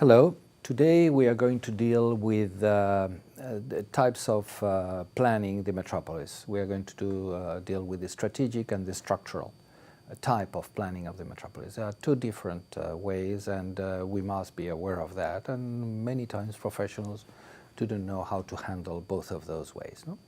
Hello. Today we are going to deal with the types of planning the metropolis. We are going to deal with the strategic and the structural type of planning of the metropolis. There are two different ways, and we must be aware of that. And many times professionals don't know how to handle both of those ways. No?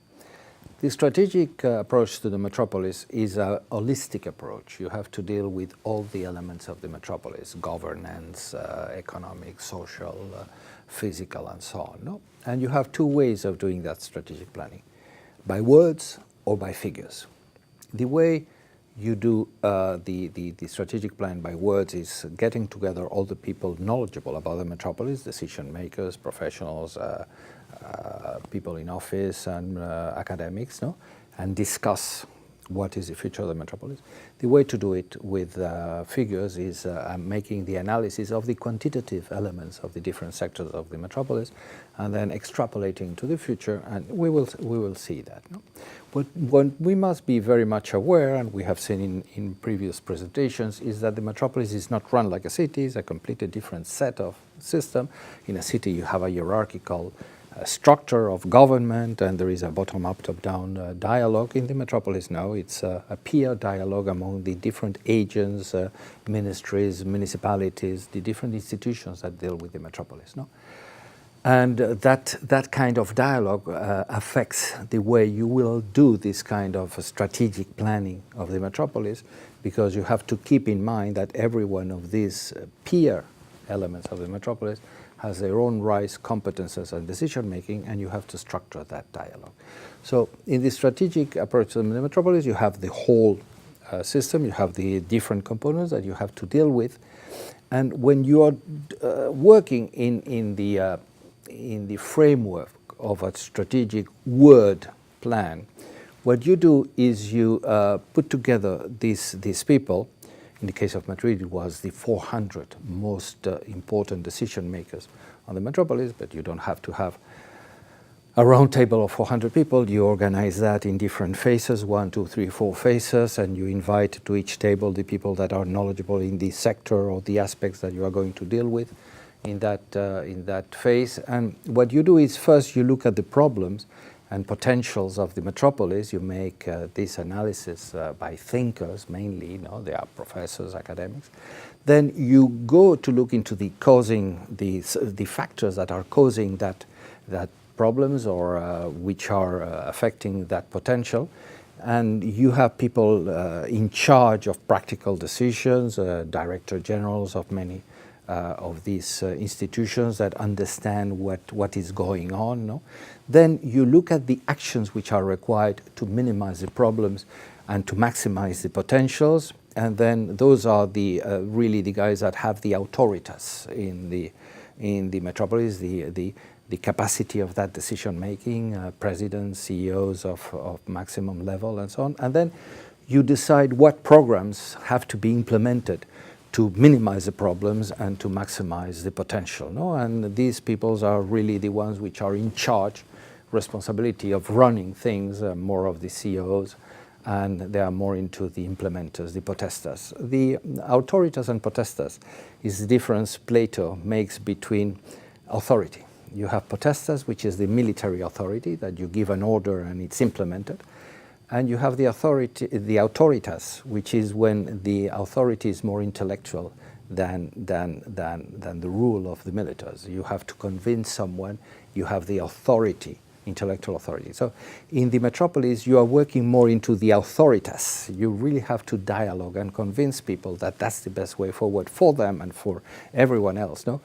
The strategic approach to the metropolis is a holistic approach. You have to deal with all the elements of the metropolis: governance, economic, social, physical, and so on. No? And you have two ways of doing that strategic planning: by words or by figures. The way you do the strategic plan by words is getting together all the people knowledgeable about the metropolis, decision makers, professionals, people in office and academics, no? And discuss what is the future of the metropolis. The way to do it with figures is making the analysis of the quantitative elements of the different sectors of the metropolis, and then extrapolating to the future, and we will see that. No? But what we must be very much aware, and we have seen in previous presentations, is that the metropolis is not run like a city. It's a completely different set of system. In a city you have a hierarchical structure of government, and there is a bottom-up, top-down dialogue. In the metropolis now, it's a peer dialogue among the different agents, ministries, municipalities, the different institutions that deal with the metropolis. No? And that kind of dialogue affects the way you will do this kind of strategic planning of the metropolis, because you have to keep in mind that every one of these peer elements of the metropolis has their own rights, competences, and decision-making, and you have to structure that dialogue. So in the strategic approach to the metropolis, you have the whole system, you have the different components that you have to deal with, and when you are working in the framework of a strategic word plan, what you do is you put together these people. In the case of Madrid, it was the 400 most important decision makers on the metropolis, but you don't have to have a round table of 400 people. You organize that in different phases, 1, 2, 3, 4 phases, and you invite to each table the people that are knowledgeable in the sector or the aspects that you are going to deal with in that phase. And what you do is first you look at the problems and potentials of the metropolis. You make this analysis by thinkers mainly, you know, they are professors, academics. Then you go to look into the factors that are causing that problems or which are affecting that potential. And you have people in charge of practical decisions, director generals of many of these institutions that understand what is going on. No? Then you look at the actions which are required to minimize the problems and to maximize the potentials, and then those are the really the guys that have the authoritas in the metropolis, the capacity of that decision making, presidents, CEOs of maximum level, and so on. And then you decide what programs have to be implemented to minimize the problems and to maximize the potential. No? And these peoples are really the ones which are in charge, responsibility of running things, more of the CEOs, and they are more into the implementers, the potestas. The authoritas and potestas is the difference Plato makes between authority. You have potestas, which is the military authority, that you give an order and it's implemented. And you have the authority, the authoritas, which is when the authority is more intellectual than the rule of the militaries. You have to convince someone, you have the authority, intellectual authority. So in the metropolis, you are working more into the authoritas. You really have to dialogue and convince people that that's the best way forward for them and for everyone else. No?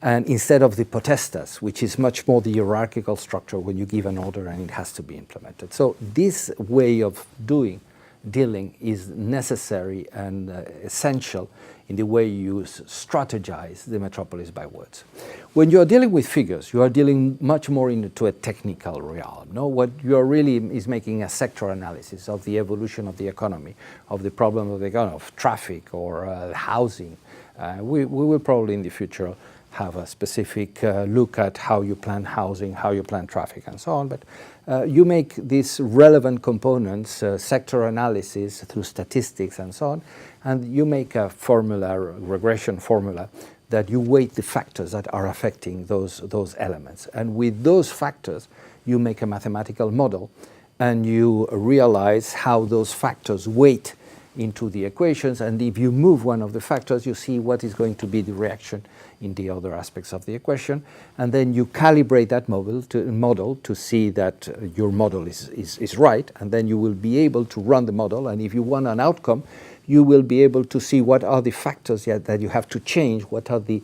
And instead of the potestas, which is much more the hierarchical structure when you give an order and it has to be implemented. So this way of dealing is necessary and essential in the way you strategize the metropolis by words. When you are dealing with figures, you are dealing much more into a technical realm. No? What you are really is making a sector analysis of the evolution of the economy, of the problem of the economy, of traffic or housing. We will probably in the future have a specific look at how you plan housing, how you plan traffic, and so on. But you make these relevant components, sector analysis through statistics and so on, and you make a formula, regression formula, that you weight the factors that are affecting those elements. And with those factors, you make a mathematical model and you realize how those factors weight into the equations. And if you move one of the factors, you see what is going to be the reaction in the other aspects of the equation. And then you calibrate that model to see that your model is right. And then you will be able to run the model. And if you want an outcome, you will be able to see what are the factors that you have to change, what are the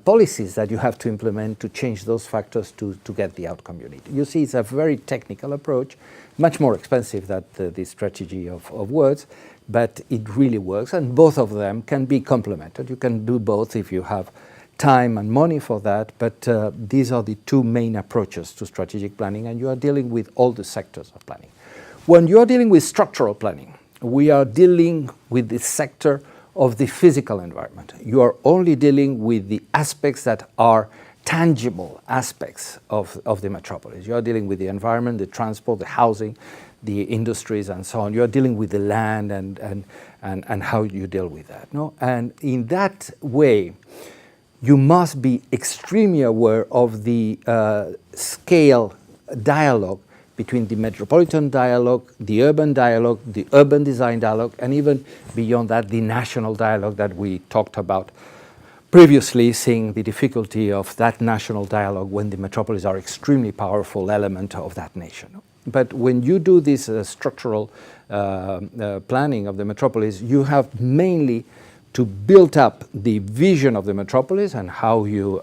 policies that you have to implement to change those factors to get the outcome you need. You see, it's a very technical approach, much more expensive than the strategy of words, but it really works, and both of them can be complemented. You can do both if you have time and money for that, but these are the two main approaches to strategic planning, and you are dealing with all the sectors of planning. When you are dealing with structural planning, we are dealing with the sector of the physical environment. You are only dealing with the aspects that are tangible aspects of the metropolis. You are dealing with the environment, the transport, the housing, the industries, and so on. You are dealing with the land and how you deal with that. No? And in that way, you must be extremely aware of the scale dialogue between the metropolitan dialogue, the urban design dialogue, and even beyond that, the national dialogue that we talked about previously, seeing the difficulty of that national dialogue when the metropolis are extremely powerful element of that nation. But when you do this structural planning of the metropolis, you have mainly to build up the vision of the metropolis and how you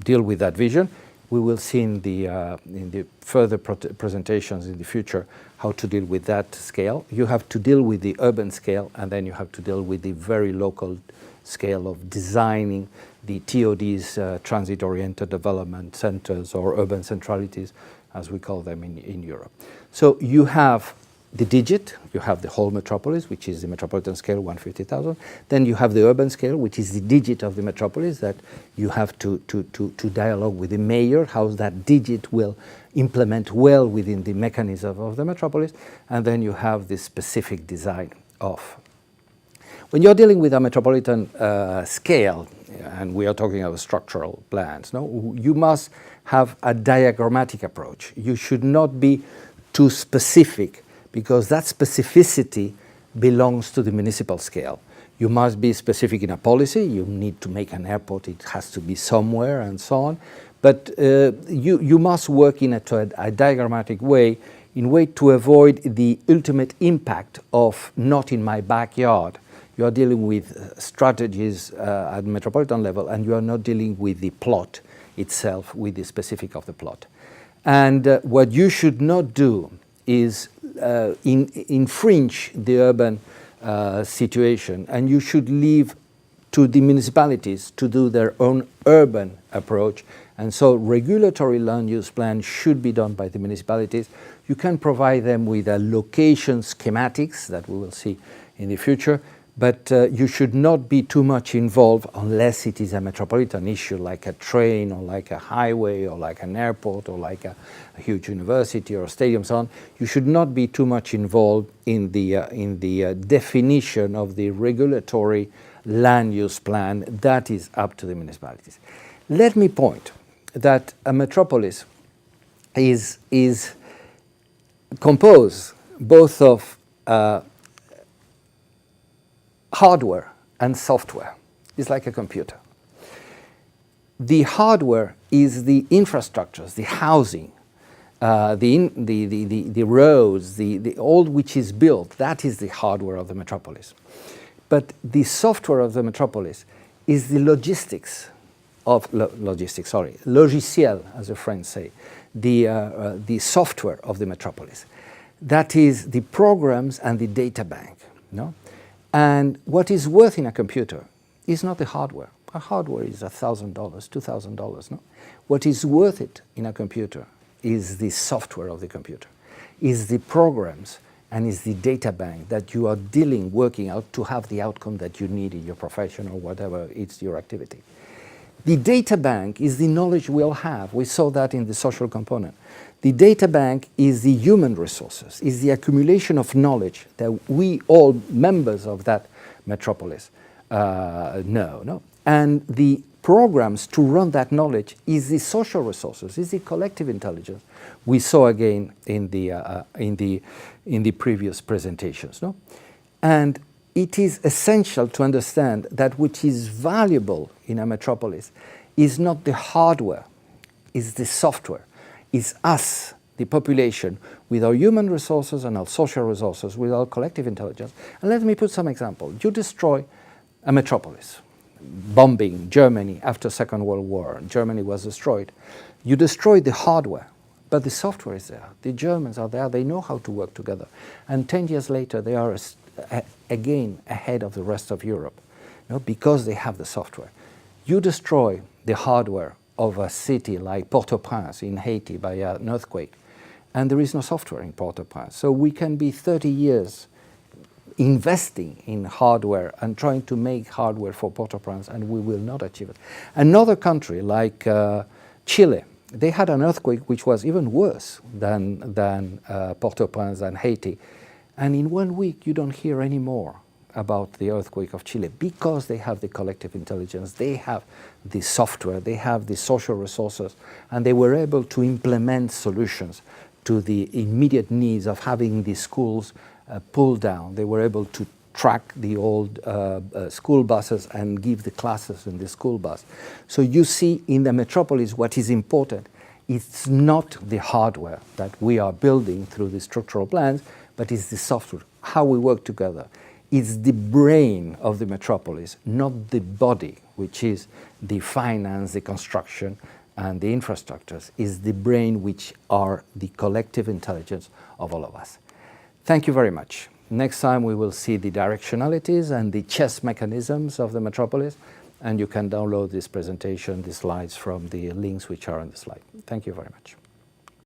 deal with that vision. We will see in the further presentations in the future how to deal with that scale. You have to deal with the urban scale, and then you have to deal with the very local scale of designing the TODs, transit-oriented development centers, or urban centralities, as we call them in Europe. So you have the digit, you have the whole metropolis, which is the metropolitan scale, 150,000. Then you have the urban scale, which is the digit of the metropolis that you have to dialogue with the mayor, how that digit will implement well within the mechanism of the metropolis. And then you have the specific design of. When you're dealing with a metropolitan scale, and we are talking about structural plans, no, you must have a diagrammatic approach. You should not be too specific, because that specificity belongs to the municipal scale. You must be specific in a policy. You need to make an airport, it has to be somewhere, and so on. But you must work in a diagrammatic way, in a way to avoid the ultimate impact of not in my backyard. You are dealing with strategies at metropolitan level, and you are not dealing with the plot itself, with the specific of the plot. And what you should not do is infringe the urban situation, and you should leave to the municipalities to do their own urban approach. And so regulatory land use plans should be done by the municipalities. You can provide them with a location schematics that we will see in the future, but you should not be too much involved unless it is a metropolitan issue, like a train or like a highway or like an airport or like a huge university or stadium, so on. You should not be too much involved in the definition of the regulatory land use plan. That is up to the municipalities. Let me point that a metropolis is composed both of hardware and software. It's like a computer. The hardware is the infrastructures, the housing, the roads, the all which is built. That is the hardware of the metropolis. But the software of the metropolis is the logiciel, as the French say, the software of the metropolis. That is the programs and the data bank. No? And what is worth in a computer is not the hardware. A hardware is $1,000, $2,000. No? What is worth it in a computer is the software of the computer, is the programs, and is the data bank that you are working out to have the outcome that you need in your profession or whatever it's your activity. The data bank is the knowledge we all have. We saw that in the social component. The data bank is the human resources, is the accumulation of knowledge that we all members of that metropolis know. No? And the programs to run that knowledge is the social resources, is the collective intelligence we saw again in the previous presentations. No? And it is essential to understand that which is valuable in a metropolis is not the hardware, is the software, is us, the population, with our human resources and our social resources, with our collective intelligence. And let me put some example. You destroy a metropolis, bombing Germany after Second World War, Germany was destroyed. You destroy the hardware, but the software is there. The Germans are there, they know how to work together. And 10 years later, they are again ahead of the rest of Europe, because they have the software. You destroy the hardware of a city like Port-au-Prince in Haiti by an earthquake, and there is no software in Port-au-Prince. So we can be 30 years investing in hardware and trying to make hardware for Port-au-Prince, and we will not achieve it. Another country like Chile, they had an earthquake which was even worse than Port-au-Prince and Haiti. And in 1 week, you don't hear any more about the earthquake of Chile because they have the collective intelligence, they have the software, they have the social resources, and they were able to implement solutions to the immediate needs of having the schools pulled down. They were able to track the old school buses and give the classes in the school bus. So you see in the metropolis what is important. It's not the hardware that we are building through the structural plans, but it's the software, how we work together. It's the brain of the metropolis, not the body, which is the finance, the construction, and the infrastructures. It's the brain which are the collective intelligence of all of us. Thank you very much. Next time we will see the directionalities and the chess mechanisms of the metropolis, and you can download this presentation, the slides from the links which are on the slide. Thank you very much.